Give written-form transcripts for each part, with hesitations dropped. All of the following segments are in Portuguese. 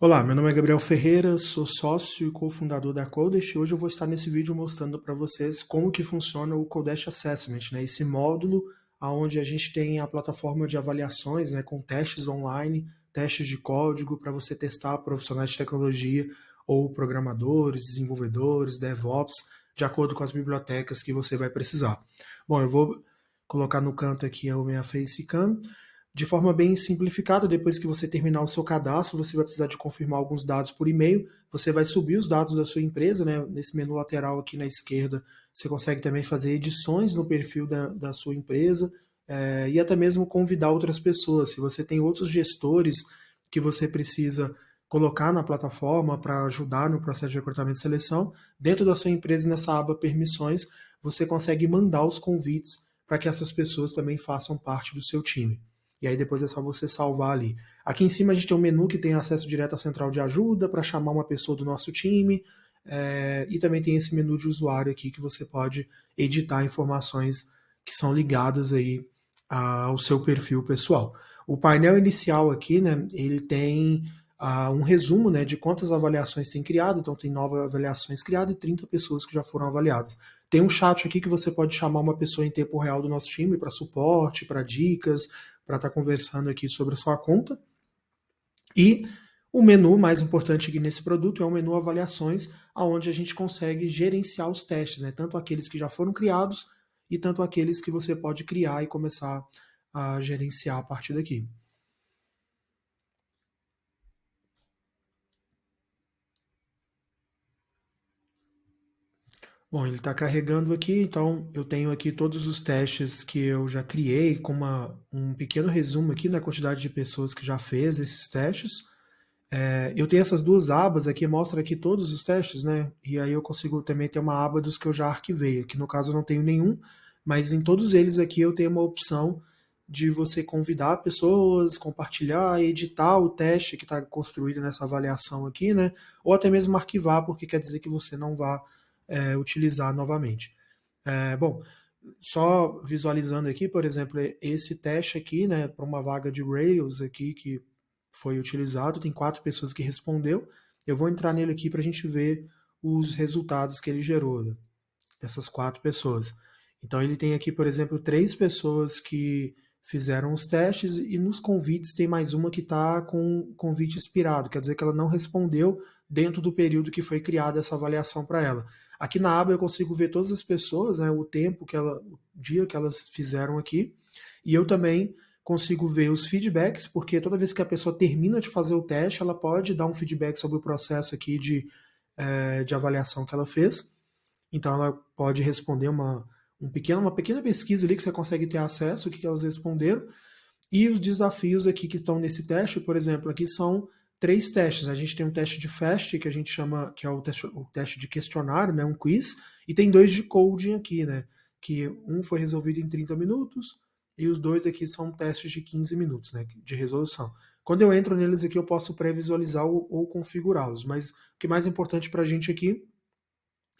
Olá, meu nome é Gabriel Ferreira, sou sócio e cofundador da Codesh e hoje eu vou estar nesse vídeo mostrando para vocês como que funciona o Codesh Assessment, né? Esse módulo onde a gente tem a plataforma de avaliações, né, com testes online, testes de código para você testar profissionais de tecnologia ou programadores, desenvolvedores, DevOps, de acordo com as bibliotecas que você vai precisar. Bom, eu vou colocar no canto aqui a minha Facecam. De forma bem simplificada, depois que você terminar o seu cadastro, você vai precisar de confirmar alguns dados por e-mail. Você vai subir os dados da sua empresa, né? Nesse menu lateral aqui na esquerda, você consegue também fazer edições no perfil da sua empresa e até mesmo convidar outras pessoas. Se você tem outros gestores que você precisa colocar na plataforma para ajudar no processo de recrutamento e seleção, dentro da sua empresa, nessa aba Permissões, você consegue mandar os convites para que essas pessoas também façam parte do seu time. E aí depois é só você salvar ali. Aqui em cima a gente tem um menu que tem acesso direto à central de ajuda para chamar uma pessoa do nosso time. E também tem esse menu de usuário aqui que você pode editar informações que são ligadas aí ao seu perfil pessoal. O painel inicial aqui, né, ele tem um resumo, né, de quantas avaliações tem criado. Então tem 9 avaliações criadas e 30 pessoas que já foram avaliadas. Tem um chat aqui que você pode chamar uma pessoa em tempo real do nosso time para suporte, para dicas, para estar conversando aqui sobre a sua conta. E o menu mais importante aqui nesse produto é o menu avaliações, onde a gente consegue gerenciar os testes, né? Tanto aqueles que já foram criados e tanto aqueles que você pode criar e começar a gerenciar a partir daqui. Bom, ele está carregando aqui, então eu tenho aqui todos os testes que eu já criei, com um pequeno resumo aqui da quantidade de pessoas que já fez esses testes. Eu tenho essas duas abas aqui, mostra aqui todos os testes, né? E aí eu consigo também ter uma aba dos que eu já arquivei. Aqui no caso eu não tenho nenhum, mas em todos eles aqui eu tenho uma opção de você convidar pessoas, compartilhar, editar o teste que está construído nessa avaliação aqui, né? Ou até mesmo arquivar, porque quer dizer que você não vai utilizar novamente. Bom, só visualizando aqui, por exemplo, esse teste aqui, né, para uma vaga de Rails aqui que foi utilizado, tem 4 pessoas que respondeu. Eu vou entrar nele aqui para a gente ver os resultados que ele gerou, né, dessas 4 pessoas. Então ele tem aqui, por exemplo, 3 pessoas que fizeram os testes e nos convites tem mais uma que está com convite expirado, quer dizer que ela não respondeu dentro do período que foi criada essa avaliação para ela. Aqui na aba eu consigo ver todas as pessoas, né, o tempo o dia que elas fizeram aqui, e eu também consigo ver os feedbacks, porque toda vez que a pessoa termina de fazer o teste, ela pode dar um feedback sobre o processo aqui de avaliação que ela fez. Então ela pode responder uma pequena pesquisa ali que você consegue ter acesso, o que elas responderam. E os desafios aqui que estão nesse teste, por exemplo, aqui são 3 testes. A gente tem um teste de FAST, que a gente chama, que é o teste de questionário, né, um quiz, e tem 2 de coding aqui, né, que um foi resolvido em 30 minutos, e os 2 aqui são testes de 15 minutos, né, de resolução. Quando eu entro neles aqui, eu posso pré-visualizar ou configurá-los, mas o que é mais importante para a gente aqui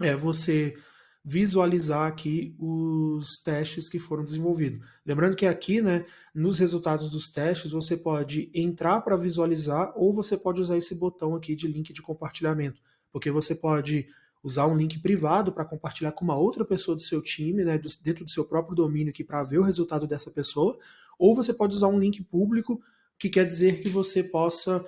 é você visualizar aqui os testes que foram desenvolvidos. Lembrando que aqui, né, nos resultados dos testes, você pode entrar para visualizar ou você pode usar esse botão aqui de link de compartilhamento, porque você pode usar um link privado para compartilhar com uma outra pessoa do seu time, né, dentro do seu próprio domínio aqui para ver o resultado dessa pessoa, ou você pode usar um link público, que quer dizer que você possa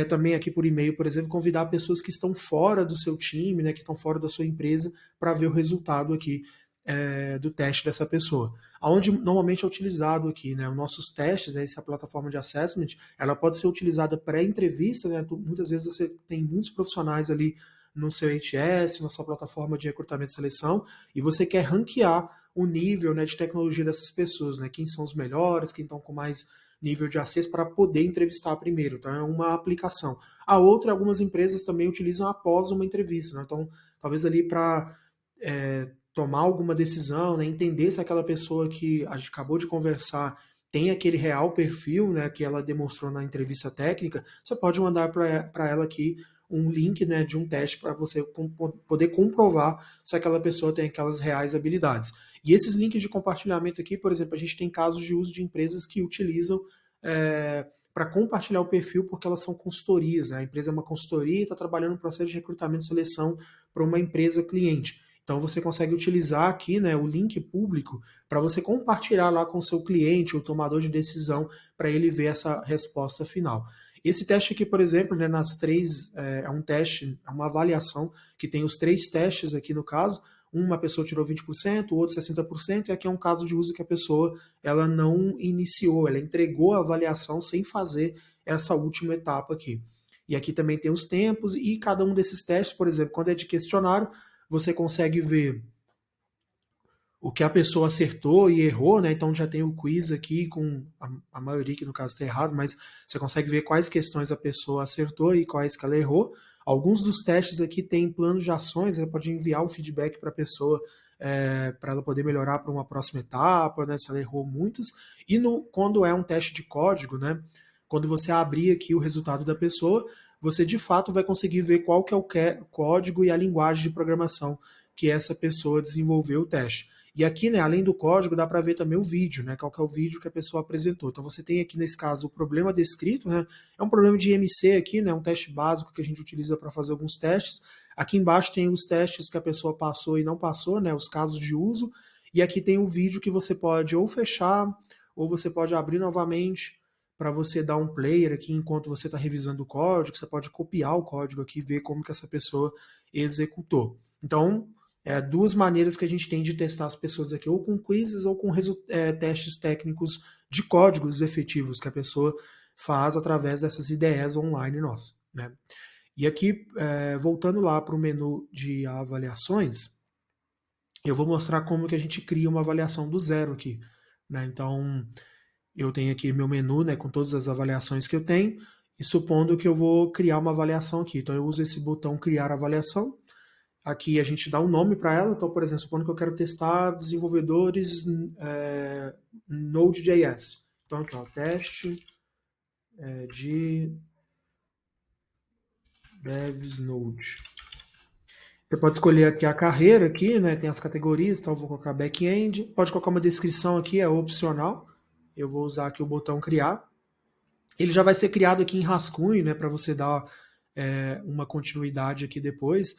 também aqui por e-mail, por exemplo, convidar pessoas que estão fora do seu time, né, que estão fora da sua empresa, para ver o resultado aqui do teste dessa pessoa. Onde normalmente é utilizado aqui, né, os nossos testes, essa plataforma de assessment, ela pode ser utilizada pré-entrevista, né, muitas vezes você tem muitos profissionais ali no seu HS, na sua plataforma de recrutamento e seleção, e você quer ranquear o nível, né, de tecnologia dessas pessoas, né, quem são os melhores, quem estão com mais nível de acesso para poder entrevistar primeiro. Então é uma aplicação. A outra, algumas empresas também utilizam após uma entrevista. Né? Então, talvez ali para tomar alguma decisão, né? Entender se aquela pessoa que a gente acabou de conversar tem aquele real perfil, né, que ela demonstrou na entrevista técnica, você pode mandar para ela aqui um link, né, de um teste para você poder comprovar se aquela pessoa tem aquelas reais habilidades. E esses links de compartilhamento aqui, por exemplo, a gente tem casos de uso de empresas que utilizam para compartilhar o perfil, porque elas são consultorias, né? A empresa é uma consultoria e está trabalhando no processo de recrutamento e seleção para uma empresa cliente. Então você consegue utilizar aqui, né, o link público para você compartilhar lá com o seu cliente, o tomador de decisão, para ele ver essa resposta final. Esse teste aqui, por exemplo, né, nas três, é um teste, é uma avaliação que tem os três testes aqui no caso. Uma pessoa tirou 20%, o outro 60%, e aqui é um caso de uso que a pessoa ela não iniciou, ela entregou a avaliação sem fazer essa última etapa aqui. E aqui também tem os tempos, e cada um desses testes, por exemplo, quando é de questionário, você consegue ver o que a pessoa acertou e errou, né? Então já tem o quiz aqui com a maioria que no caso está errado, mas você consegue ver quais questões a pessoa acertou e quais que ela errou. Alguns dos testes aqui tem planos de ações, você pode enviar o feedback para a pessoa para ela poder melhorar para uma próxima etapa, né? Se ela errou muitas. E quando é um teste de código, né? Quando você abrir aqui o resultado da pessoa, você de fato vai conseguir ver qual que é o código e a linguagem de programação que essa pessoa desenvolveu o teste. E aqui, né, além do código, dá para ver também o vídeo, né? Qual que é o vídeo que a pessoa apresentou. Então você tem aqui nesse caso o problema descrito, né? É um problema de IMC aqui, né? Um teste básico que a gente utiliza para fazer alguns testes. Aqui embaixo tem os testes que a pessoa passou e não passou, né? Os casos de uso. E aqui tem o vídeo que você pode ou fechar, ou você pode abrir novamente para você dar um player aqui enquanto você está revisando o código. Você pode copiar o código aqui e ver como que essa pessoa executou. Então, duas maneiras que a gente tem de testar as pessoas aqui, ou com quizzes ou com testes técnicos de códigos efetivos que a pessoa faz através dessas IDEs online nossas, né? E aqui, voltando lá para o menu de avaliações, eu vou mostrar como que a gente cria uma avaliação do zero aqui, né? Então, eu tenho aqui meu menu, né, com todas as avaliações que eu tenho, e supondo que eu vou criar uma avaliação aqui. Então, eu uso esse botão criar avaliação. Aqui a gente dá um nome para ela. Então, por exemplo, supondo que eu quero testar desenvolvedores Node.js. Então, aqui, ó, teste de devs Node. Você pode escolher aqui a carreira, aqui, né? Tem as categorias, então eu vou colocar back-end. Pode colocar uma descrição aqui, é opcional. Eu vou usar aqui o botão criar. Ele já vai ser criado aqui em rascunho, né? Para você dar uma continuidade aqui depois.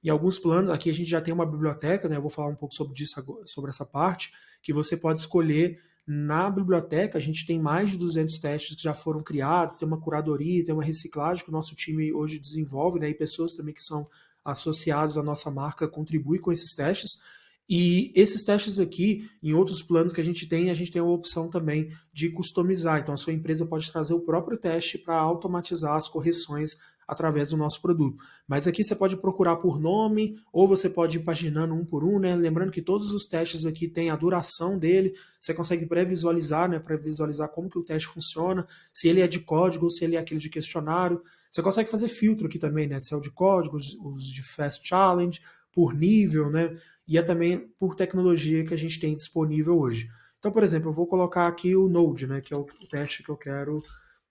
Em alguns planos, aqui a gente já tem uma biblioteca, né? Eu vou falar um pouco sobre disso, sobre essa parte, que você pode escolher na biblioteca. A gente tem mais de 200 testes que já foram criados, tem uma curadoria, tem uma reciclagem que o nosso time hoje desenvolve, né? E pessoas também que são associadas à nossa marca contribuem com esses testes. E esses testes aqui, em outros planos que a gente tem a opção também de customizar. Então, a sua empresa pode trazer o próprio teste para automatizar as correções através do nosso produto. Mas aqui você pode procurar por nome, ou você pode ir paginando um por um, né? Lembrando que todos os testes aqui têm a duração dele, você consegue pré-visualizar, né? Pré-visualizar como que o teste funciona, se ele é de código ou se ele é aquele de questionário. Você consegue fazer filtro aqui também, né? Se é o de código, os de Fast Challenge, por nível, né? E é também por tecnologia que a gente tem disponível hoje. Então, por exemplo, eu vou colocar aqui o Node, né? Que é o teste que eu quero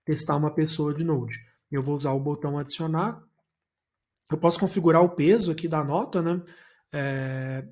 testar uma pessoa de Node. Eu vou usar o botão adicionar. Eu posso configurar o peso aqui da nota, né?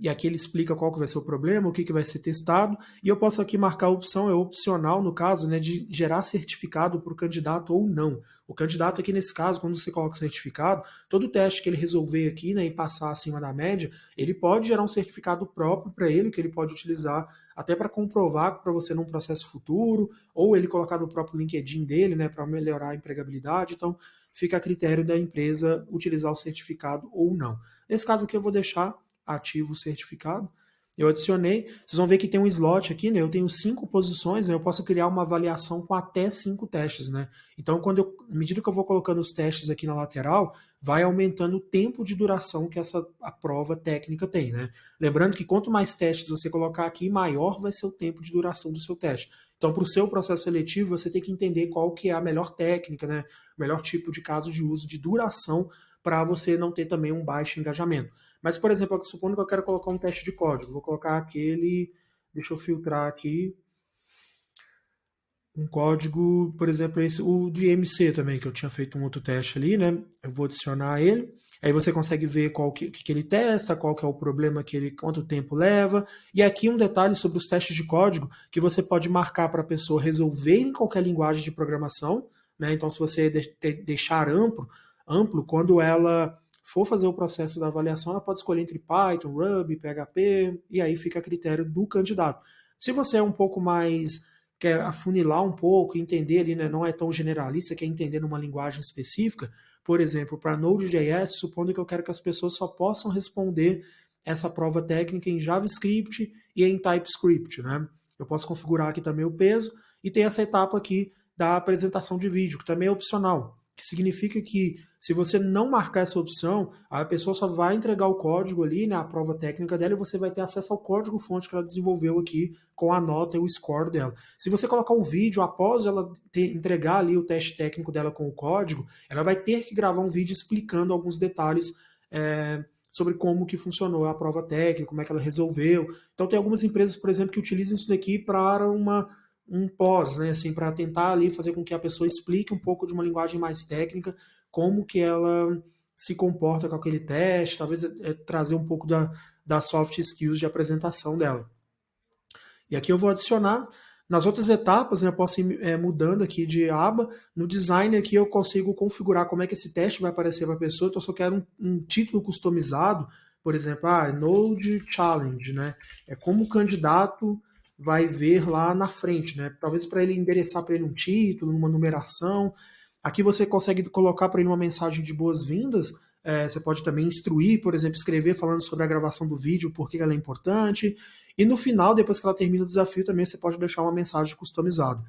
E aqui ele explica qual que vai ser o problema, o que vai ser testado. E eu posso aqui marcar a opção, é opcional no caso, né, de gerar certificado para o candidato ou não. O candidato aqui nesse caso, quando você coloca o certificado, todo teste que ele resolver aqui, né, e passar acima da média, ele pode gerar um certificado próprio para ele, que ele pode utilizar até para comprovar para você num processo futuro, ou ele colocar no próprio LinkedIn dele, né, para melhorar a empregabilidade. Então, fica a critério da empresa utilizar o certificado ou não. Nesse caso aqui eu vou deixar ativo o certificado. Eu adicionei, vocês vão ver que tem um slot aqui, né? Eu tenho 5 posições, né? Eu posso criar uma avaliação com até 5 testes, né? Então, à medida que eu vou colocando os testes aqui na lateral, vai aumentando o tempo de duração que a prova técnica tem, né? Lembrando que quanto mais testes você colocar aqui, maior vai ser o tempo de duração do seu teste. Então, para o seu processo seletivo, você tem que entender qual que é a melhor técnica, né? O melhor tipo de caso de uso de duração para você não ter também um baixo engajamento. Mas, por exemplo, supondo que eu quero colocar um teste de código, vou colocar aquele, deixa eu filtrar aqui, um código, por exemplo, esse, o de MC também, que eu tinha feito um outro teste ali, né? Eu vou adicionar ele. Aí você consegue ver qual que ele testa, qual que é o problema que ele, quanto tempo leva. E aqui um detalhe sobre os testes de código que você pode marcar para a pessoa resolver em qualquer linguagem de programação, né? Então, se você deixar amplo, quando ela for fazer o processo da avaliação, ela pode escolher entre Python, Ruby, PHP, e aí fica a critério do candidato. Se você é um pouco mais quer afunilar um pouco, entender ali, né, não é tão generalista, quer entender numa linguagem específica, por exemplo, para Node.js, supondo que eu quero que as pessoas só possam responder essa prova técnica em JavaScript e em TypeScript, né? Eu posso configurar aqui também o peso e tem essa etapa aqui da apresentação de vídeo, que também é opcional, que significa que se você não marcar essa opção, a pessoa só vai entregar o código ali, né, a prova técnica dela, e você vai ter acesso ao código-fonte que ela desenvolveu aqui com a nota e o score dela. Se você colocar um vídeo após ela entregar ali o teste técnico dela com o código, ela vai ter que gravar um vídeo explicando alguns detalhes sobre como que funcionou a prova técnica, como é que ela resolveu. Então tem algumas empresas, por exemplo, que utilizam isso daqui para um pós, né, assim, para tentar ali fazer com que a pessoa explique um pouco de uma linguagem mais técnica, como que ela se comporta com aquele teste, talvez trazer um pouco das soft skills de apresentação dela. E aqui eu vou adicionar, nas outras etapas, né, eu posso ir mudando aqui de aba, no design aqui eu consigo configurar como é que esse teste vai aparecer para a pessoa, então eu só quero um título customizado, por exemplo, Node Challenge, né, é como o candidato vai ver lá na frente, né, talvez para ele endereçar para ele um título, uma numeração. Aqui você consegue colocar para ele uma mensagem de boas-vindas. Você pode também instruir, por exemplo, escrever falando sobre a gravação do vídeo, por que ela é importante. E no final, depois que ela termina o desafio, também você pode deixar uma mensagem customizada.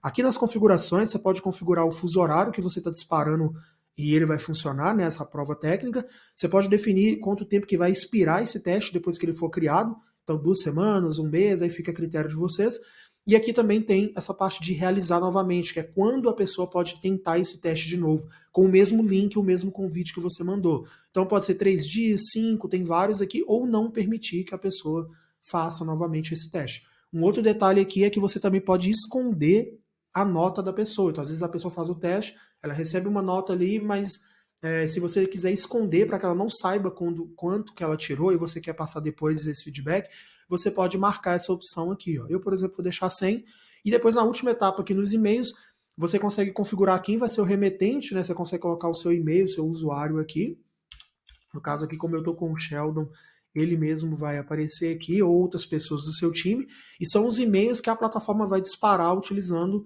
Aqui nas configurações, você pode configurar o fuso horário que você está disparando e ele vai funcionar, né, essa prova técnica. Você pode definir quanto tempo que vai expirar esse teste depois que ele for criado. Então, 2 semanas, um mês, aí fica a critério de vocês. E aqui também tem essa parte de realizar novamente, que é quando a pessoa pode tentar esse teste de novo, com o mesmo link, o mesmo convite que você mandou. Então pode ser 3 dias, 5, tem vários aqui, ou não permitir que a pessoa faça novamente esse teste. Um outro detalhe aqui é que você também pode esconder a nota da pessoa. Então, às vezes a pessoa faz o teste, ela recebe uma nota ali, mas se você quiser esconder para que ela não saiba quanto que ela tirou e você quer passar depois esse feedback, você pode marcar essa opção aqui. Ó. Eu, por exemplo, vou deixar 100. E depois, na última etapa aqui nos e-mails, você consegue configurar quem vai ser o remetente, né? Você consegue colocar o seu e-mail, o seu usuário aqui. No caso aqui, como eu estou com o Sheldon, ele mesmo vai aparecer aqui, ou outras pessoas do seu time, e são os e-mails que a plataforma vai disparar utilizando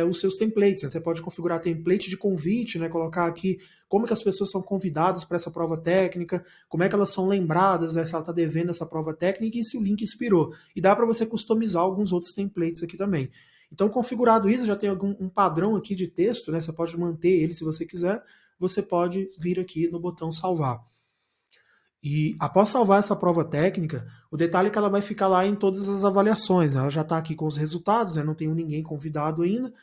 os seus templates. Né? Você pode configurar template de convite, né? Colocar aqui como que as pessoas são convidadas para essa prova técnica, como é que elas são lembradas, né? Se ela está devendo essa prova técnica e se o link expirou. E dá para você customizar alguns outros templates aqui também. Então, configurado isso, já tem um padrão aqui de texto, né? Você pode manter ele se você quiser, você pode vir aqui no botão salvar. E após salvar essa prova técnica, o detalhe é que ela vai ficar lá em todas as avaliações. Ela já está aqui com os resultados, né? Não tenho ninguém convidado ainda.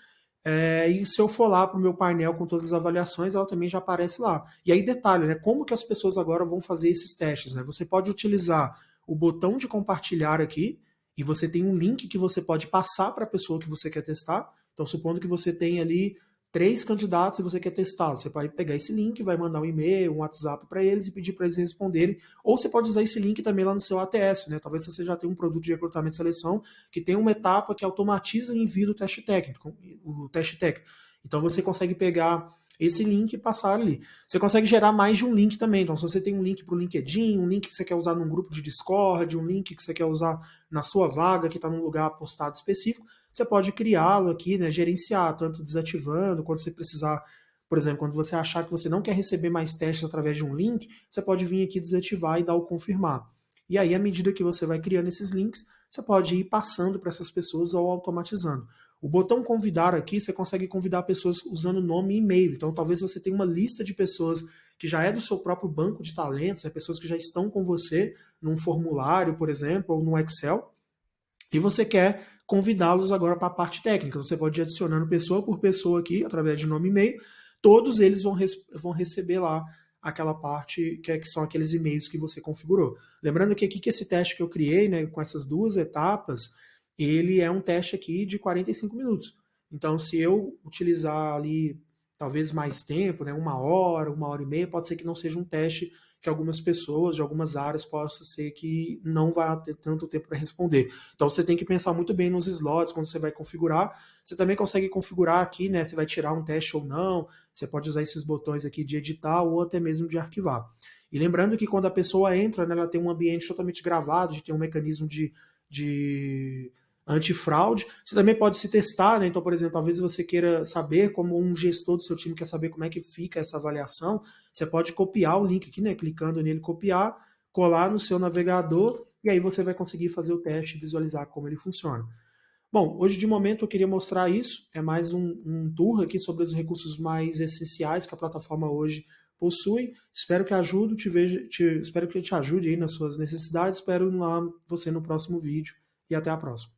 E se eu for lá para o meu painel com todas as avaliações, ela também já aparece lá. E aí, detalhe, né? Como que as pessoas agora vão fazer esses testes? Né? Você pode utilizar o botão de compartilhar aqui, e você tem um link que você pode passar para a pessoa que você quer testar. Então, supondo que você tem ali 3 candidatos e você quer testar, você pode pegar esse link, vai mandar um e-mail, um WhatsApp para eles e pedir para eles responderem. Ou você pode usar esse link também lá no seu ATS, né? Talvez você já tenha um produto de recrutamento e seleção que tem uma etapa que automatiza o envio do teste técnico, o teste técnico. Então você consegue pegar esse link e passar ali. Você consegue gerar mais de um link também. Então, se você tem um link para o LinkedIn, um link que você quer usar num grupo de Discord, um link que você quer usar na sua vaga, que está num lugar postado específico, você pode criá-lo aqui, né, gerenciar, tanto desativando, quando você precisar, por exemplo, quando você achar que você não quer receber mais testes através de um link, você pode vir aqui desativar e dar o confirmar. E aí, à medida que você vai criando esses links, você pode ir passando para essas pessoas ou automatizando. O botão convidar aqui, você consegue convidar pessoas usando nome e e-mail. Então, talvez você tenha uma lista de pessoas que já é do seu próprio banco de talentos, pessoas que já estão com você num formulário, por exemplo, ou no Excel, e você quer convidá-los agora para a parte técnica. Você pode ir adicionando pessoa por pessoa aqui, através de nome e e-mail. Todos eles vão receber lá aquela parte que são aqueles e-mails que você configurou. Lembrando que aqui que esse teste que eu criei, né, com essas 2 etapas, ele é um teste aqui de 45 minutos. Então, se eu utilizar ali talvez mais tempo, né, 1 hora e meia, pode ser que não seja um teste que algumas pessoas de algumas áreas possa ser que não vai ter tanto tempo para responder. Então você tem que pensar muito bem nos slots quando você vai configurar. Você também consegue configurar aqui, né, se vai tirar um teste ou não. Você pode usar esses botões aqui de editar ou até mesmo de arquivar. E lembrando que quando a pessoa entra, né, ela tem um ambiente totalmente gravado, a gente tem um mecanismo de antifraude. Você também pode se testar, né? Então, por exemplo, talvez você queira saber, como um gestor do seu time quer saber como é que fica essa avaliação, você pode copiar o link aqui, né? Clicando nele, copiar, colar no seu navegador, e aí você vai conseguir fazer o teste e visualizar como ele funciona. Bom, hoje de momento eu queria mostrar isso, é mais um tour aqui sobre os recursos mais essenciais que a plataforma hoje possui. Espero que ajude, espero que te ajude aí nas suas necessidades. Espero lá você no próximo vídeo e até a próxima.